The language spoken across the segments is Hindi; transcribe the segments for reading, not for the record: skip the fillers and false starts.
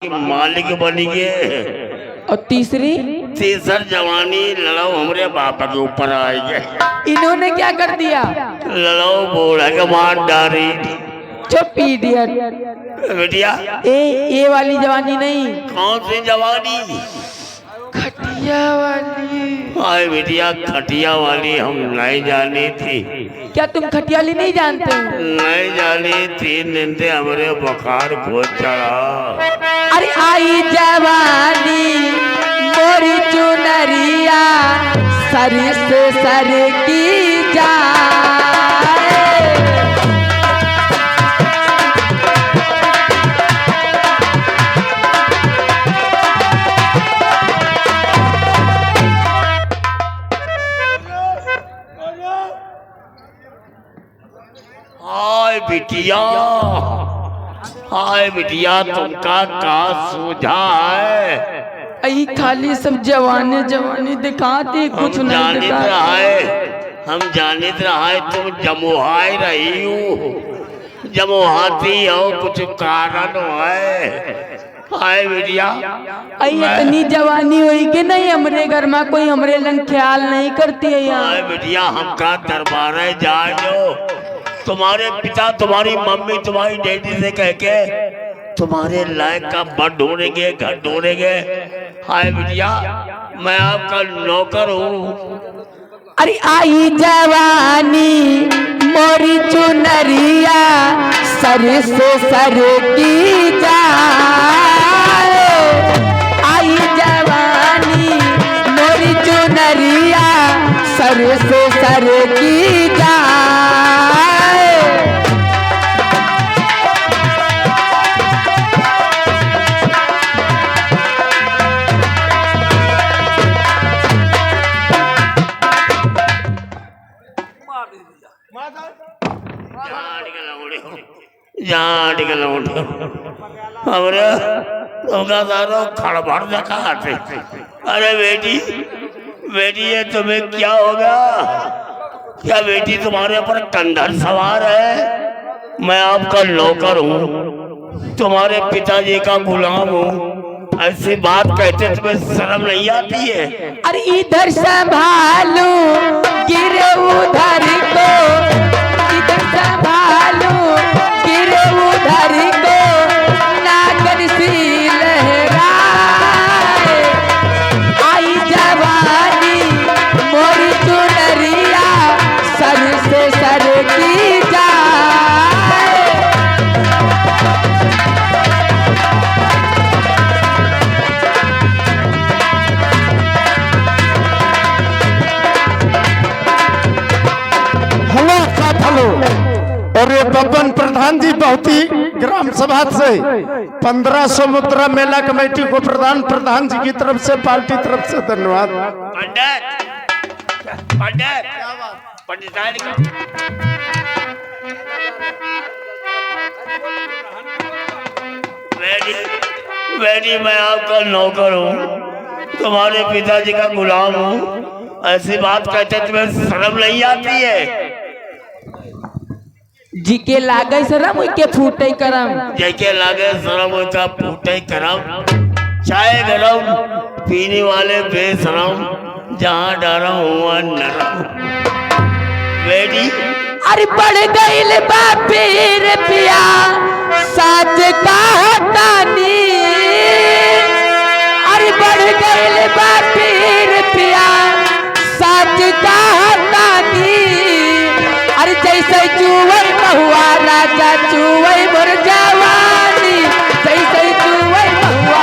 मालिक बन गए। और तीसर जवानी लड़ाओ हमरे बापा के ऊपर आई गए। इन्होंने क्या कर दिया? लड़ाओ बूढ़ा के मार डाली। चुप इडियट बेटिया। ये वाली जवानी नहीं। कौन सी जवानी? खटिया वाली। आए बेटिया, खटिया वाली हम नहीं जानी थी। क्या तुम खटियाली नहीं जानते? नहीं जानी। 3 दिन से हमारे बुखार बहुत चढ़ा। अरे आई जवानी मोरी चुनरिया सर से सर की जाए। हाय बिटिया, हाय बिटिया, तुमका का सूझा है? आई खाली सब जवाने जवाने दिखाते, कुछ नहीं जानित दिखाते। रहा है, हम जानित रहा है तुम जमुहाई रही हो, जमुहाती हो, कुछ कारण है। हाय बिटिया, आई इतनी जवानी हुई कि नहीं हमरे घर में कोई हमरे लन ख्याल नहीं करती है हाय यहाँ। बिटिया, हमका दरबार है जानो। तुम्हारे पिता, तुम्हारी मम्मी, तुम्हारी डैडी से कह के तुम्हारे लायक का बड़ ढूंढेंगे, घर ढूंढेंगे। हाय बिटिया, मैं आपका नौकर हूँ। अरे आई जवानी मोरी चुनरिया सर से सर की जाए। आई जवानी मोरी चुनरिया सर से सर की जाए। खड़बड़ देखा। अरे बेटी, बेटी, ये तुम्हें क्या होगा? क्या बेटी तुम्हारे ऊपर कंधर सवार है? मैं आपका नौकर हूँ, तुम्हारे पिताजी का गुलाम हूँ। ऐसी बात कहते तुम्हें शर्म नहीं आती है? अरे इधर संभालू गिरे उधर को, इधर संभालू गिरे उधर को, नागर सी लहराए। आई जवानी मोरी चुनरिया सर से सर की जाए। और ये बब्बन प्रधान जी बहुत ही ग्राम सभा से 1500 मुद्रा मेला कमेटी को प्रधान जी की तरफ से, पार्टी तरफ से धन्यवाद। बेटी, मैं आपका नौकर हूँ, तुम्हारे पिताजी का गुलाम हूँ। ऐसी बात कहते तुम्हें शर्म नहीं आती है? जी के लागे शरम के फूटे करम। जैके लागे शरम का फूटे करम। चाय गरम पीने वाले बेशरम, जहाँ डरम हुआ नरम। बेटी, अरे बढ़ गई बापीर पिया साथ का तानी। अरे बढ़ गई बापीर पिया साथ का तानी। अरे जैसे चुवई बहुआ राजा चुवई मोर जवानी, जैसे चुवई बहुआ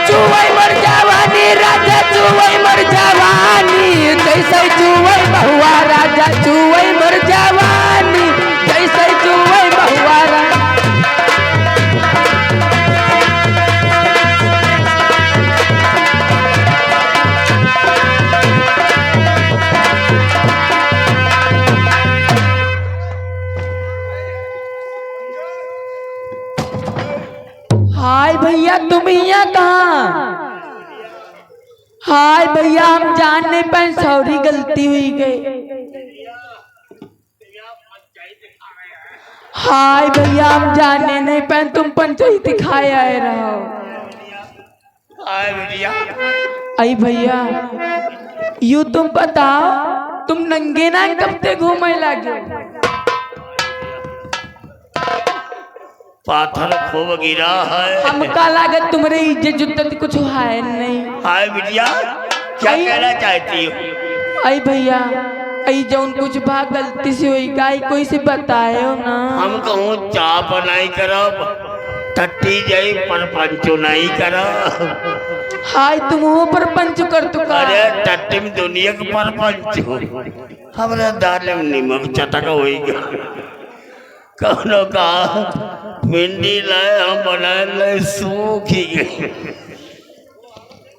चुवई मोर जवानी राजा चुवई मोर भैया तुम यहाँ कहाँ? हाय भैया हम जान नहीं पाए, सॉरी गलती हुई गई। हाय भैया हम जाने नहीं पाए, तुम पंचायत दिखाए आए रहो। हाय बेटिया। आई भैया यू तुम बताओ, तुम नंगे ना कब से घूमे लगे? पाथर खूब गिरा है। हमका लागत तुम्हारे इज्जत जुत्त कुछ है नहीं। हाय बिटिया, क्या कहना चाहती हो? आई भैया आई जौन कुछ बा गलती से हुई गाय कोई से बताए हो ना। हम कहूँ चाप नहीं करब, टट्टी जाई पर पंचो नहीं करब। हाय तुम वो पर पंच कर तो का? अरे टट्टी में दुनिया के पर पंचो, हमारे दाल में नमक चटक होएगा। कौनो का भिंडी लाए हम बनाए लाए सूखी गई।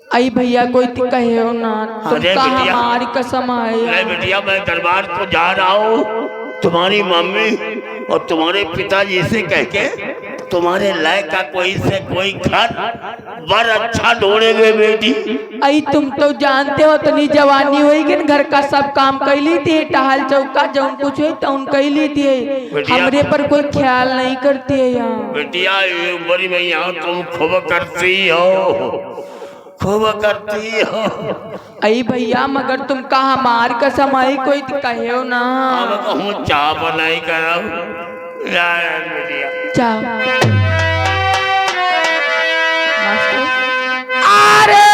आई भैया कोई तो कहे हो ना, तुम अरे कहा बिटिया, हमारी कसम आए। अरे बिटिया मैं दरबार को जा रहा हूँ, तुम्हारी मम्मी और तुम्हारे पिताजी से कह के तुम्हारे लायक का कोई से कोई घर बर अच्छा ढूंढेंगे बेटी। आई तुम तो जानते हो तनी जवानी हुई कि घर का सब काम कैली थी, टहल चौका जौन कुछ हुई तो कैली थी, हमरे पर कोई ख्याल नहीं करती है यहाँ। बेटिया ये उम्र में यहाँ तुम खूब करती हो, खूब करती हो। आई भैया मगर तुम कहा हमार कसम आई कोई तो कहे हो ना। अब कहूँ चाह बनाई करो बेटिया। जाओ अरे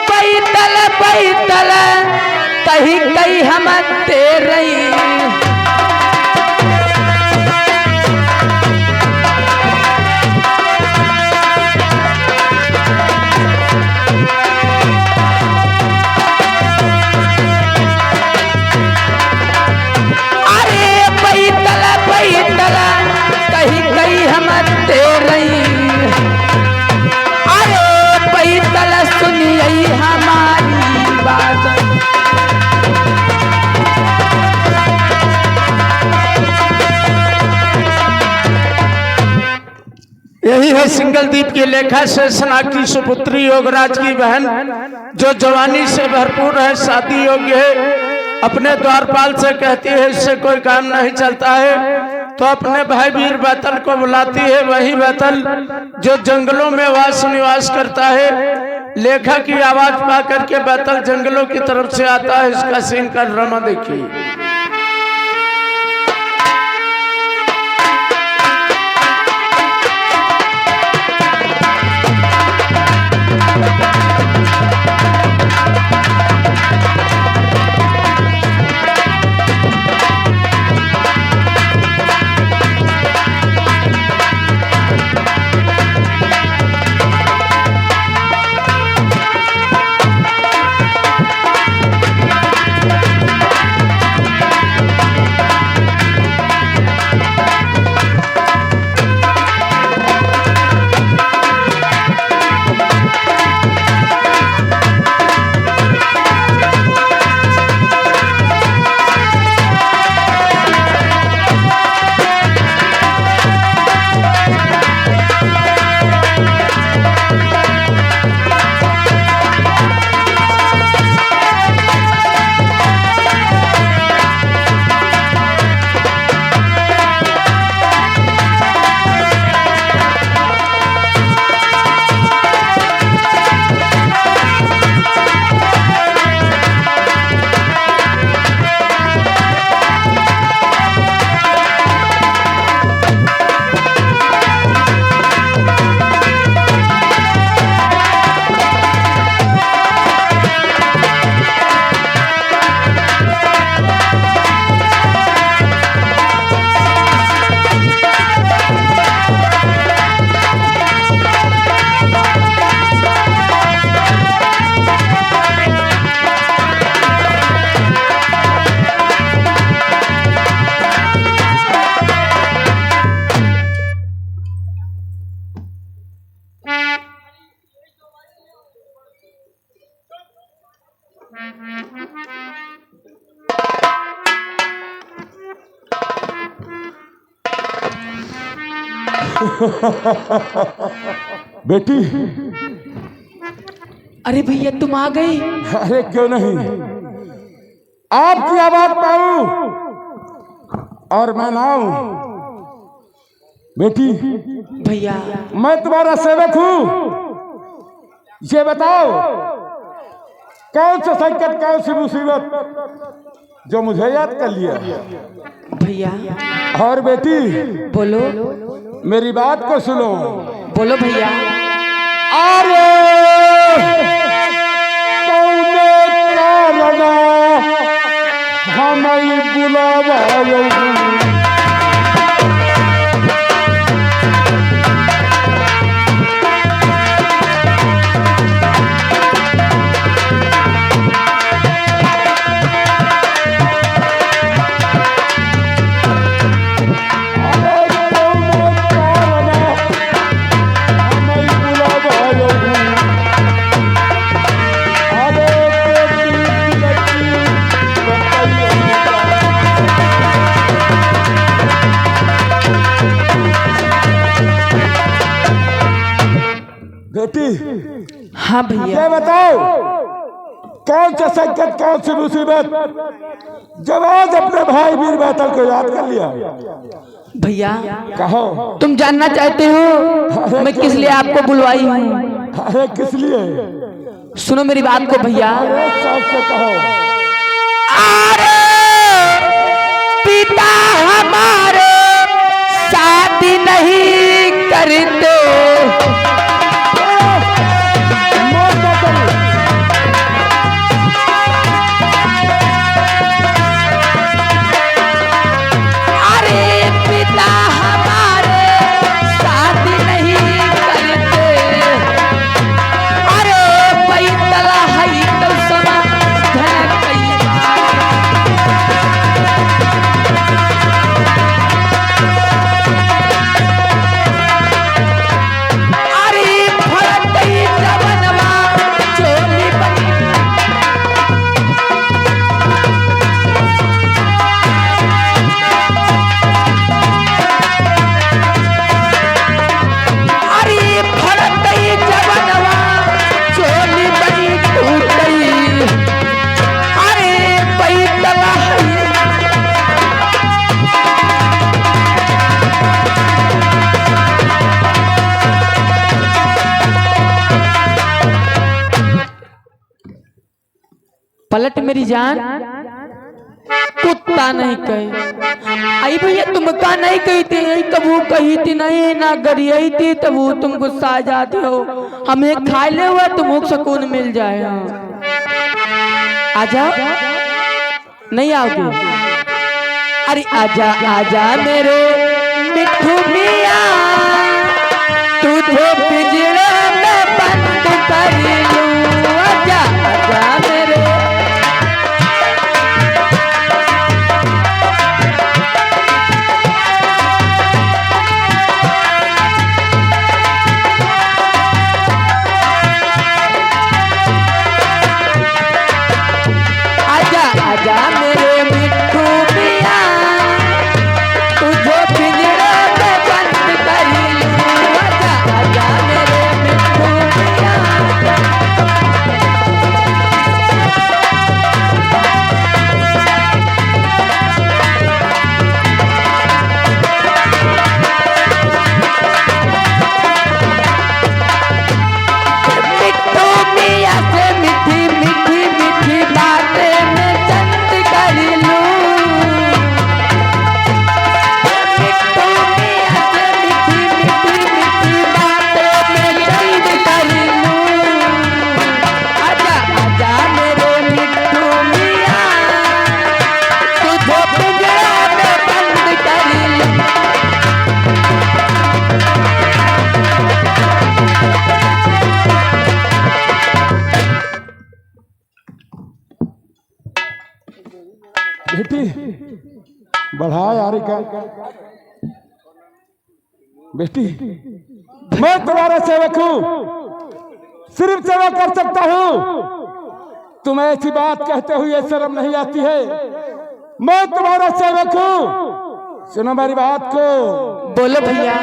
पैदल पैदल कहीं कहीं हम तेरे कहीं कहीं हम तेरे, अरे पैदल सुनिए हमारी बात। यही है सिंगलदीप की लेखा से सनाकी सुपुत्री योगराज की बहन, जो जवानी से भरपूर है, शादी योग्य है, अपने द्वारपाल से कहती है इससे कोई काम नहीं चलता है, तो अपने भाई वीर बैतल को बुलाती है। वही बैतल जो जंगलों में वास निवास करता है। लेखा की आवाज पा करके बैतल जंगलों की तरफ से आता है। इसका सीन का ड्रामा देखिए। बेटी, अरे भैया तुम आ गए। अरे क्यों नहीं, आपकी आवाज पाऊं और मैं ना आऊं। बेटी, भैया मैं तुम्हारा सेवक हूं। ये बताओ, कौन सा संकट, कौन सी मुसीबत जो मुझे याद कर लिया। भैया और बेटी, बोलो मेरी बात को सुनो। बोलो भैया। अरे कौने कारण हमें बुलावा। बेटी, हाँ भैया ये बताओ, कौन सा संकट, कौन सी मुसीबत जब आज अपने भाई वीर बैतल को याद कर लिया। भैया कहो, तुम जानना चाहते हो मैं किस लिए आपको बुलवाई हूँ? अरे किस लिए? सुनो मेरी बात को भैया। अरे साफ से कहो। अरे पिता हमारे शादी नहीं करते। पलट मेरी जान, कुत्ता नहीं कहे। आई भैया तुम का नहीं कही थी, यही कबू कही थी नहीं ना गरियई थी, तब वो तुम गुस्सा आ जाते हो। हमें खा ले हुआ तुमको सुकून मिल जाए। आ जाओ, नहीं आओगे? अरे आजा आजा मेरे मिठू मिया, तुझे पिंजरे में बंद कर लूं। आजा आजा मेरे। आजा मेरे मिठू मिया, तुझे पिंजरे में बंद कर लूं। आजा आजा मेरे मिठू मिया। मिठू मिया से मीठी मीठी मीठी बातें में चंद कर लूं। मिठू मिया से मीठी मीठी मीठी बातें में चंद कर लूं। आजा आजा मेरे मिठू मिया, तुझे पिंजरे में बंद कर लूं। बेटी, बढ़ा यार का। बेटी, मैं तुम्हारा सेवक हूं, सिर्फ सेवा कर सकता हूं। तुम्हें ऐसी बात कहते हुए शर्म नहीं आती है? मैं तुम्हारा सेवक हूं, सुनो मेरी बात को। बोलो भैया।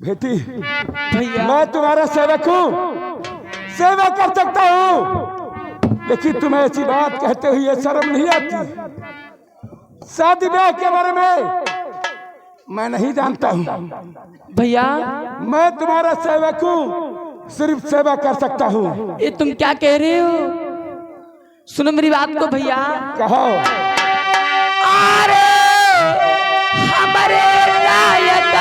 बेटी भैया मैं तुम्हारा सेवक हूँ, सेवा कर सकता हूँ, लेकिन तुम्हें ऐसी बात कहते हुए शर्म नहीं आती? शादी ब्याह के बारे में मैं नहीं जानता हूँ भैया। मैं तुम्हारा सेवक हूँ, सिर्फ सेवा कर सकता हूँ। ये तुम क्या कह रहे हो? सुनो मेरी बात को भैया। कहो। अरे हमारे लायक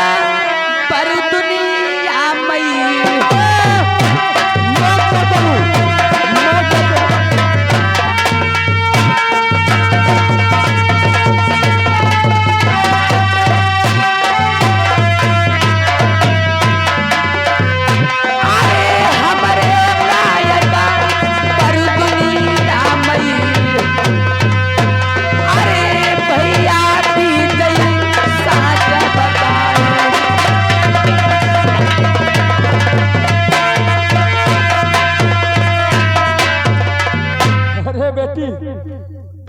पर दुनिया में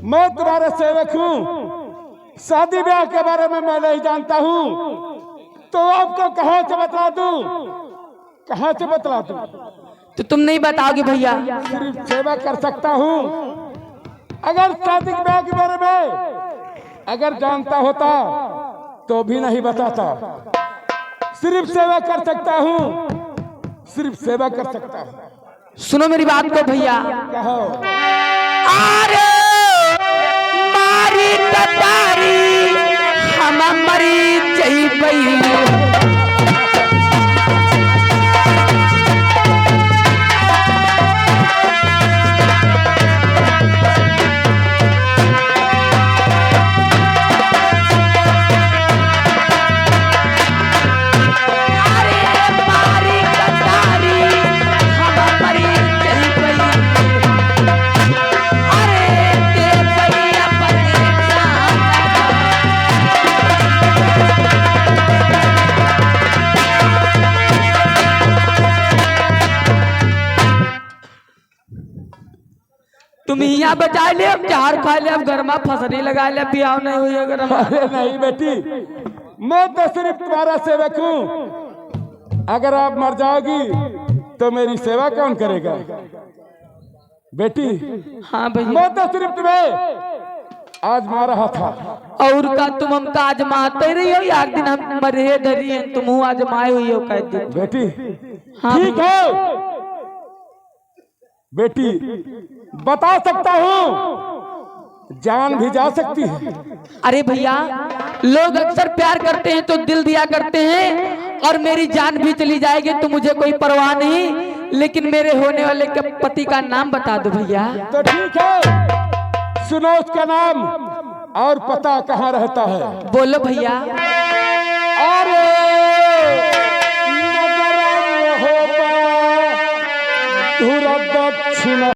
मैं तुम्हारा सेवक हूँ, शादी ब्याह के बारे में मैं नहीं जानता हूँ, तो आपको कहाँ से बतला दूँ? कहाँ से बतला दूँ? तो तुम नहीं बताओगे भैया? सिर्फ सेवा कर सकता हूँ। अगर शादी ब्याह के बारे में अगर जानता होता तो भी नहीं बताता। सिर्फ सेवा कर सकता हूँ, सिर्फ सेवा कर सकता हूँ। सुनो मेरी बात को भैया। कहो। अरे मारी कतारी हम मरी चाहिए। तुम यहाँ बचा ले, अब चार खा ले, अब घर में फसरी लगा ले, बियाह नहीं हुई अगर। अरे नहीं बेटी, मैं तो सिर्फ तुम्हारा सेवक हूँ। अगर आप मर जाओगी तो मेरी सेवा कौन करेगा बेटी? हाँ भैया। मैं तो सिर्फ तुम्हें आजमा रहा था। और का तुम हमका आजमाते रही हो, या एक दिन हम मरे धरी हैं, तुम आजमाए हुई हो कह दिन बेटी। हाँ ठीक है बेटी, बता सकता हूँ, जान भी जा सकती है। अरे भैया, लोग अक्सर प्यार करते हैं तो दिल दिया करते हैं, और मेरी जान भी चली जाएगी तो मुझे कोई परवाह नहीं, लेकिन मेरे होने वाले के पति का नाम बता दो भैया। तो ठीक है, सुनो उसका नाम और पता कहाँ रहता है। बोलो भैया। अरे दक्षिण